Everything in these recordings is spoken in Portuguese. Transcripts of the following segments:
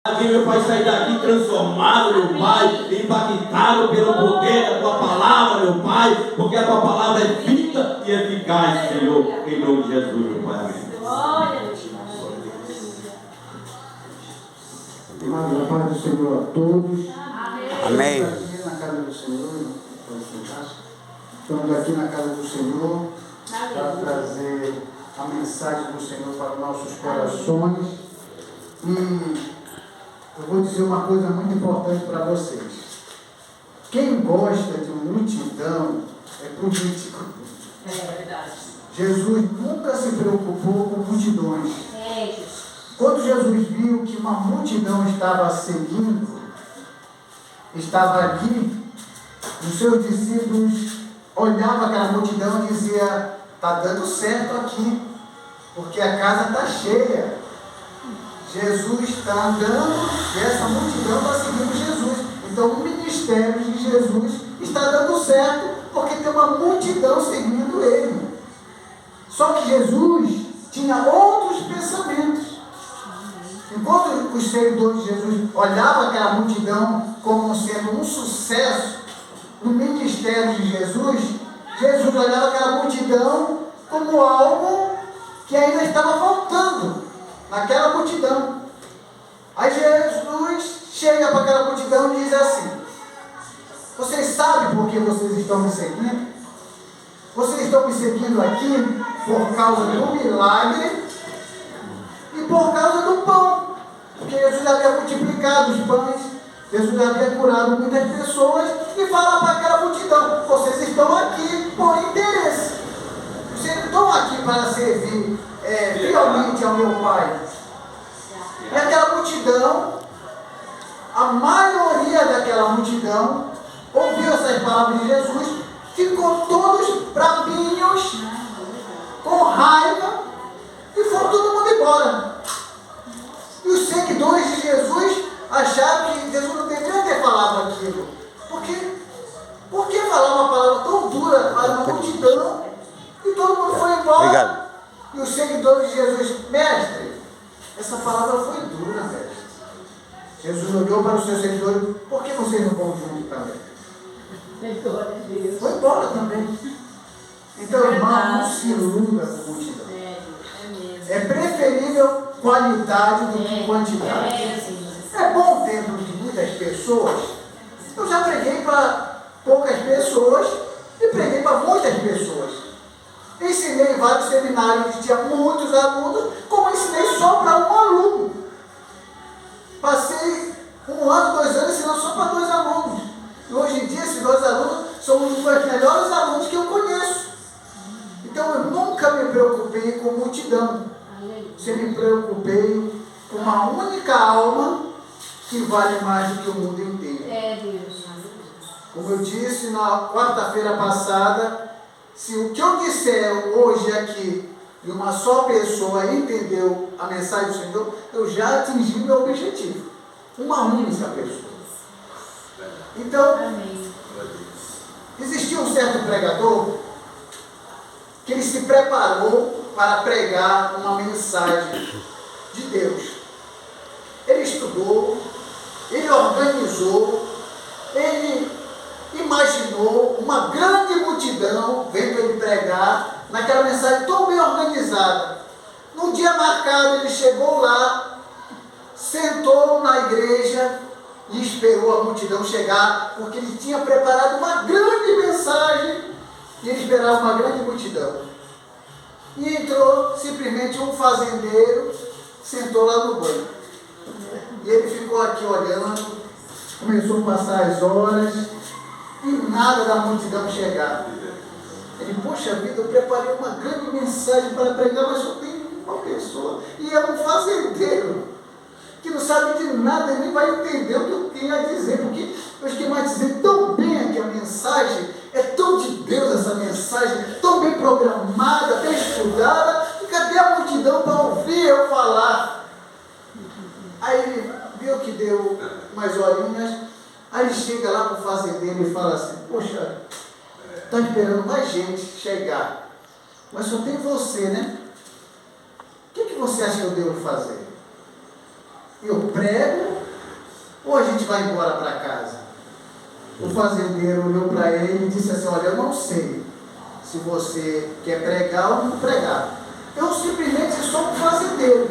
Meu Pai, sair daqui transformado, meu Pai, impactado pelo poder da Tua palavra, meu Pai, porque a Tua palavra é vida e eficaz, Senhor, em nome de Jesus, meu Pai. Amém. Amém. A paz do Senhor a todos. Amém. Estamos aqui na casa do Senhor. Estamos aqui na casa do Senhor para trazer a mensagem do Senhor para nossos corações. E eu vou dizer uma coisa muito importante para vocês. Quem gosta de multidão é político. É verdade. Jesus nunca se preocupou com multidões. Quando Jesus viu que uma multidão estava seguindo, estava ali, os seus discípulos olhavam aquela multidão e diziam: está dando certo aqui, porque a casa está cheia. Jesus está andando e essa multidão está seguindo Jesus. Então o ministério de Jesus está dando certo, porque tem uma multidão seguindo ele. Só que Jesus tinha outros pensamentos. Enquanto os seguidores de Jesus olhavam aquela multidão como sendo um sucesso no ministério de Jesus, Jesus olhava aquela multidão como algo que ainda estava faltando naquela multidão. Aí Jesus chega para aquela multidão e diz assim: vocês sabem por que vocês estão me seguindo? Vocês estão me seguindo aqui por causa do milagre e por causa do pão. Porque Jesus havia multiplicado os pães, Jesus havia curado muitas pessoas, e fala para aquela multidão: vocês estão aqui por interesse. Vocês não estão aqui para servir fielmente ao meu Pai. E aquela multidão, a maioria daquela multidão, ouviu essas palavras de Jesus, ficou todos bravinhos, com raiva, e foram todo mundo embora. E os seguidores de Jesus acharam que Jesus não deveria ter falado aquilo. Por que falar uma palavra tão dura para uma multidão? E todo mundo foi embora. Obrigado. E os seguidores de Jesus: mestre, essa palavra foi dura, mestre. Jesus olhou para os seus seguidores: por que vocês não vão junto também? Foi embora também. Então, irmão, não se iluda com multidão. É preferível qualidade do que quantidade. É bom dentro de muitas pessoas. Eu já preguei para poucas pessoas e preguei para muitas pessoas. Ensinei em vários seminários que tinha muitos alunos, como ensinei só para um aluno. Passei 1 ano, 2 anos ensinando só para 2 alunos. E hoje em dia esses 2 alunos são um dos melhores alunos que eu conheço. Então eu nunca me preocupei com multidão. Sempre me preocupei com uma única alma que vale mais do que o mundo inteiro. Como eu disse na quarta-feira passada, se o que eu disser hoje aqui e uma só pessoa entendeu a mensagem do Senhor, eu já atingi meu objetivo. Uma única pessoa. Então, existia um certo pregador que ele se preparou para pregar uma mensagem de Deus. Ele estudou, ele organizou, ele imaginou uma grande multidão vendo ele pregar naquela mensagem tão bem organizada. No dia marcado ele chegou lá, sentou na igreja e esperou a multidão chegar, porque ele tinha preparado uma grande mensagem e ele esperava uma grande multidão. E entrou simplesmente um fazendeiro, sentou lá no banco. E ele ficou aqui olhando, começou a passar as horas e nada da multidão chegar. Ele: poxa vida, eu preparei uma grande mensagem para pregar, mas só tem uma pessoa. E é um fazendeiro que não sabe de nada e nem vai entender o que eu tenho a dizer, porque eu esquematizei tão bem aqui a mensagem, é tão de Deus essa mensagem, tão bem programada, bem estudada, e cadê a multidão para ouvir eu falar? Aí ele viu que deu umas horinhas, aí ele chega lá para o fazendeiro e fala assim: poxa, está esperando mais gente chegar, mas só tem você, né? O que você acha que eu devo fazer? eu prego ou a gente vai embora para casa? O fazendeiro olhou para ele e disse assim: olha, eu não sei se você quer pregar ou não pregar. Eu simplesmente sou um fazendeiro,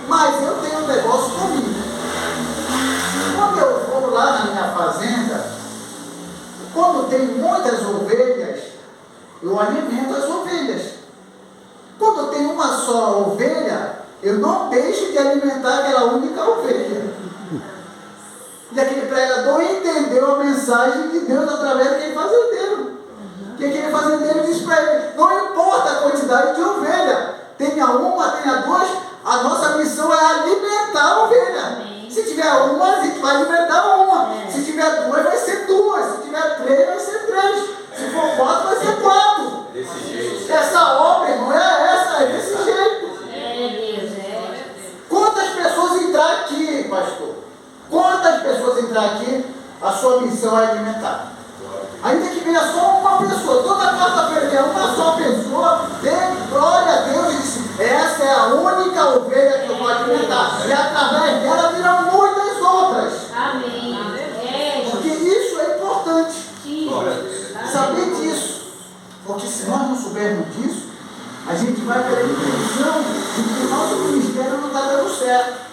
mas eu tenho um negócio comigo. Quando eu vou lá na minha fazenda, quando tem muitas ovelhas, eu alimento as ovelhas. Quando tem uma só ovelha, eu não deixo de alimentar aquela única ovelha. E aquele pregador entendeu a mensagem de Deus através daquele fazendeiro. Que aquele fazendeiro disse para ele: não importa a quantidade de ovelha, tenha uma, tenha duas, a nossa missão é alimentar a ovelha. Se tiver uma, a gente vai alimentar uma. Se tiver duas, vai ser duas. Se tiver três, vai ser três. Se for quatro, vai ser quatro. Desse jeito. Essa obra não é essa, é desse jeito. Quantas pessoas entrar aqui, pastor? Quantas pessoas entrar aqui, a sua missão é alimentar? Ainda que venha só uma pessoa, toda quarta-feira tem uma só pessoa, dê glória a Deus e disse: essa é a única ovelha que eu vou alimentar. E através dela virão muitas outras. Amém. Porque isso é importante. Saber disso. Porque se nós não soubermos disso, a gente vai ter a impressão de que o nosso ministério não está dando certo.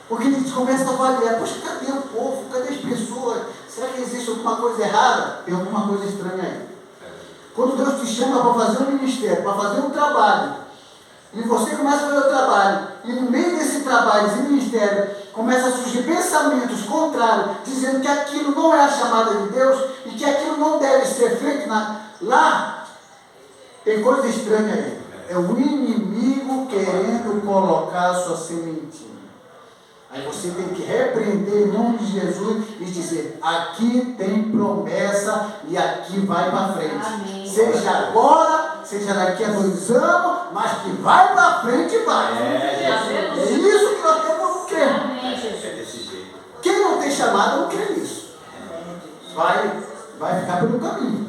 Porque a gente começa a avaliar: poxa, cadê o povo? Cadê as pessoas? Será que existe alguma coisa errada? Tem alguma coisa estranha aí. Quando Deus te chama para fazer um ministério, para fazer um trabalho, e você começa a fazer o trabalho, e no meio desse trabalho, desse ministério, começa a surgir pensamentos contrários, dizendo que aquilo não é a chamada de Deus, e que aquilo não deve ser feito lá, tem coisa estranha aí. É o inimigo querendo colocar a sua sementinha. Aí você tem que repreender em nome de Jesus e dizer: aqui tem promessa e aqui vai para frente. Amém. Seja agora, seja daqui a 2 anos, mas que vai para frente e vai. É isso que nós temos que crer. É desse jeito. Quem não tem chamado não crê nisso. Vai ficar pelo caminho.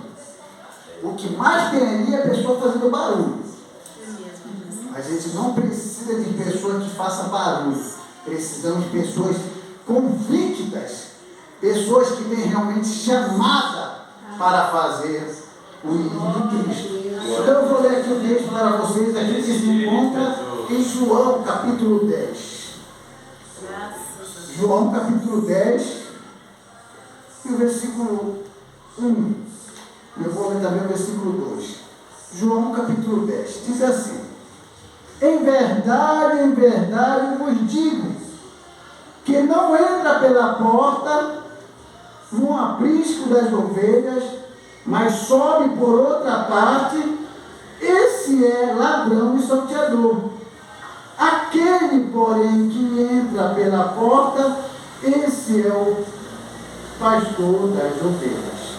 O que mais tem ali é a pessoa fazendo barulho. A gente não precisa de pessoas que façam barulho. Precisamos de pessoas convictas, pessoas que têm realmente chamada para fazer o hino de Cristo. Então eu vou ler aqui o texto para vocês, aqui que se encontra em João capítulo 10. João capítulo 10, e o versículo 1. Eu vou ler também o versículo 2. João capítulo 10, diz assim: em verdade vos digo, que não entra pela porta no aprisco das ovelhas, mas sobe por outra parte, esse é ladrão e salteador. Aquele, porém, que entra pela porta, esse é o pastor das ovelhas.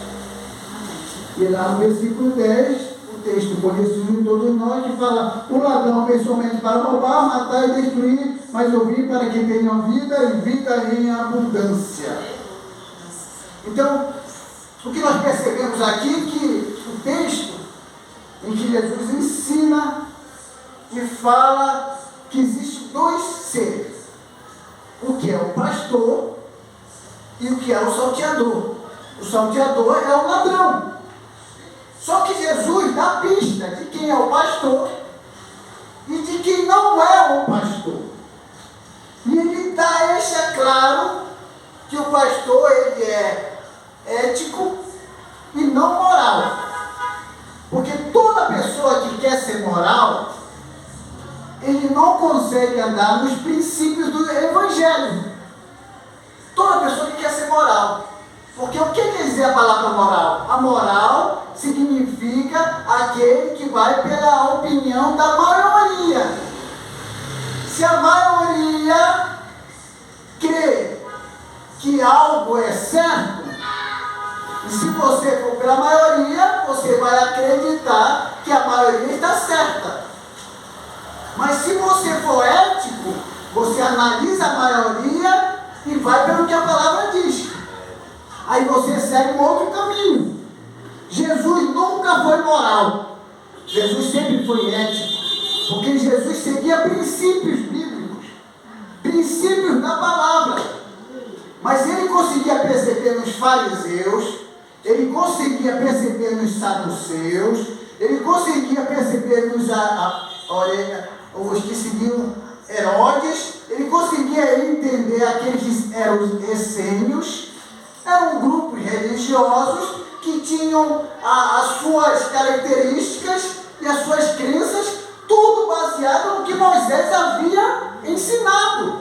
E lá no versículo 10, texto conhecido de todos nós, que fala: o ladrão vem somente para roubar, matar e destruir, mas eu vim para que tenham vida e vida em abundância. Então, o que nós percebemos aqui é que o texto em que Jesus ensina e fala que existem 2 seres: o que é o pastor e o que é o salteador. O salteador é o ladrão. Só que Jesus dá pista de quem é o pastor e de quem não é o pastor. E ele deixa claro que o pastor ele é ético e não moral. Porque toda pessoa que quer ser moral, ele não consegue andar nos princípios do Evangelho. Toda pessoa que quer ser moral. Porque o que quer dizer a palavra moral? A moral significa aquele que vai pela opinião da maioria. Se a maioria crê que algo é certo, e se você for pela maioria, você vai acreditar que a maioria está certa. Mas se você for ético, você analisa a maioria e vai pelo que a palavra diz. Aí você segue um outro caminho. Jesus nunca foi moral. Jesus sempre foi ético. Porque Jesus seguia princípios bíblicos. princípios da palavra. Mas ele conseguia perceber nos fariseus, ele conseguia perceber nos saduceus, ele conseguia perceber os que seguiam Herodes, ele conseguia entender aqueles que eram os essênios. Eram grupos religiosos que tinham as suas características e as suas crenças, tudo baseado no que Moisés havia ensinado,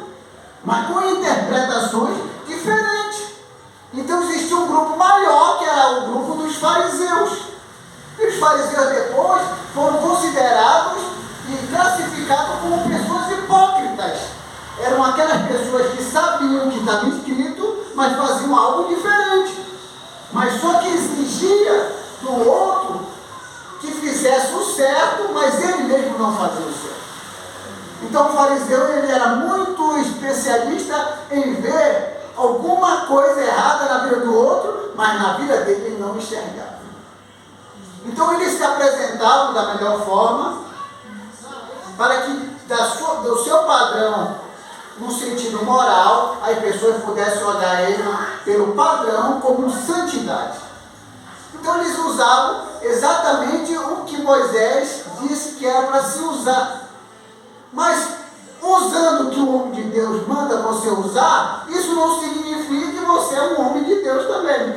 mas com interpretações diferentes. Então existia um grupo maior, que era o grupo dos fariseus. E os fariseus depois foram considerados e classificados como pessoas hipócritas. Eram aquelas pessoas que sabiam o que estava escrito, mas faziam algo diferente. Mas só que exigia do outro que fizesse o certo, mas ele mesmo não fazia o certo. Então o fariseu, ele era muito especialista em ver alguma coisa errada na vida do outro, mas na vida dele ele não enxergava. Então eles se apresentavam da melhor forma, para que do seu padrão, no sentido moral, as pessoas pudessem olhar ele pelo padrão como santidade. Então eles usavam exatamente o que Moisés disse que era para se usar. Mas usando o que o homem de Deus manda você usar, isso não significa que você é um homem de Deus também.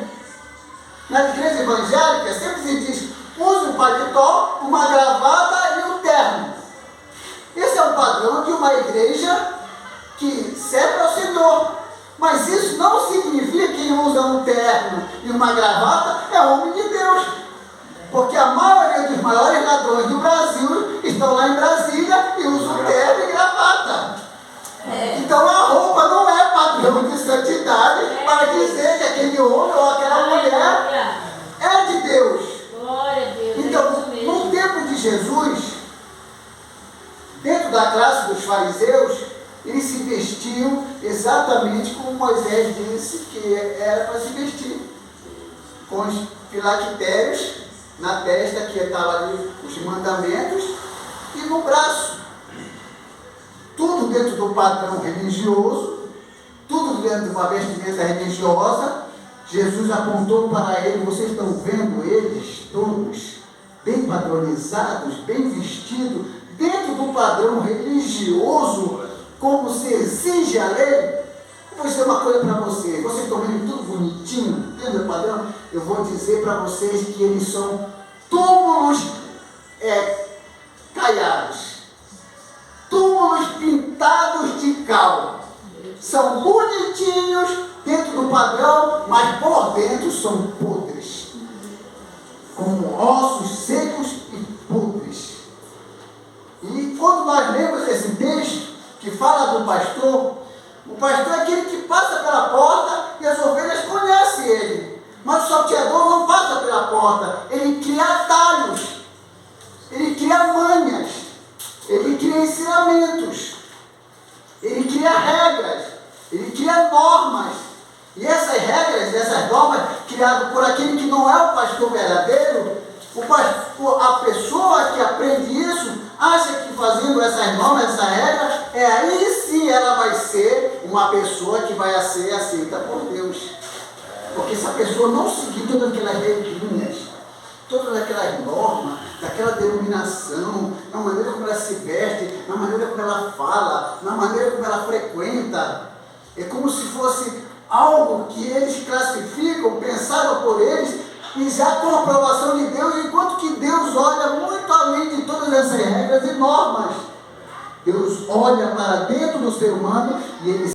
Na igreja evangélica sempre se diz: use um paletó, uma gravata e um terno. Esse é o padrão de uma igreja que serve ao Senhor. Mas isso não significa que quem usa um terno e uma gravata é homem de Deus. Porque a maioria dos maiores ladrões do Brasil estão lá em Brasília e usam terno e gravata. Então a roupa não é padrão de santidade para dizer que aquele homem ou aquela mulher é de Deus. Então, no tempo de Jesus, dentro da classe dos fariseus, eles se vestiam exatamente como Moisés disse que era para se vestir, com os filactérios na testa, que estava ali os mandamentos, e no braço. Tudo dentro do padrão religioso, tudo dentro de uma vestimenta religiosa. Jesus apontou para ele: vocês estão vendo eles todos bem padronizados, bem vestidos, dentro do padrão religioso, como se exige a lei? Eu vou dizer uma coisa para vocês: vocês estão vendo tudo bonitinho, dentro do padrão? Eu vou dizer para vocês que eles são túmulos caiados, túmulos pintados de cal. São bonitinhos dentro do padrão, mas por dentro são podres, como ossos secos e podres. E quando nós lemos esse texto que fala do pastor, o pastor é aquele que passa pela porta e as ovelhas conhecem ele. Mas o salteador não passa pela porta, ele cria atalhos, ele cria manhas, ele cria ensinamentos, ele cria regras, ele cria normas. E essas regras, essas normas, criadas por aquele que não é o pastor verdadeiro, a pessoa que aprende isso, acha que fazendo essas normas, essa regra, aí sim ela vai ser uma pessoa que vai ser aceita por Deus. Porque se a pessoa não seguir todas aquelas regrinhas, todas aquelas normas, daquela denominação, na maneira como ela se veste, na maneira como ela fala, na maneira como ela frequenta, é como se fosse algo que eles classificam, pensado por eles, e já com a aprovação de Deus, enquanto que Deus olha muito além de todas essas regras e normas. Deus olha para dentro do ser humano e ele